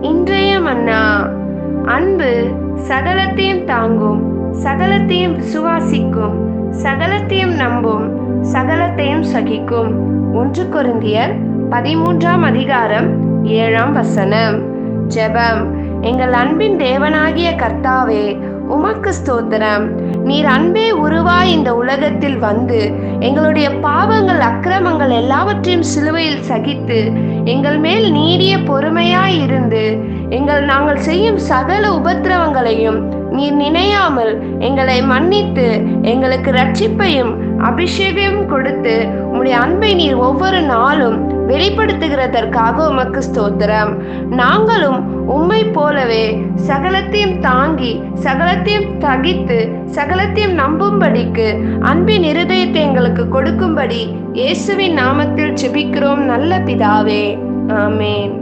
இன்றைய மன்னா. அன்பு சகலத்தையும் தாங்கும், சகலத்தையும் விசுவாசிக்கும், சகலத்தையும் நம்பும், சகலத்தையும் சகிக்கும். 1 கொரிந்தியர் 13ஆம் அதிகாரம் 7ஆம் வசனம். ஜெபம். எங்கள் அன்பின் தேவனாகிய கர்த்தாவே, உமக்கு ஸ்தோத்திரம். நீர் அன்பே உருவாய் இந்த உலகத்தில் வந்து எங்களுடைய பாவங்கள் அக்கிரமங்கள் எல்லாவற்றையும் சிலுவையில் சகித்து எங்கள் மேல் நீடிய பொறுமையாய் இருந்து நாங்கள் செய்யும் சகல உபத்திரவங்களையும் நீர் நினையாமல் எங்களை மன்னித்து எங்களுக்கு ரட்சிப்பையும் அபிஷேகமும் கொடுத்து உம்முடைய அன்பை நீர் ஒவ்வொரு நாளும் வெளிப்படுத்துகிறதற்காக உமக்கு ஸ்தோத்திரம். நாங்களும் உம்மை போலவே சகலத்தையும் தாங்கி, சகலத்தையும் தகித்து, சகலத்தையும் நம்பும்படிக்கு அன்பின் இருதயத்தை எங்களுக்கு கொடுக்கும்படி இயேசுவின் நாமத்தில் ஜெபிக்கிறோம் நல்ல பிதாவே. ஆமேன்.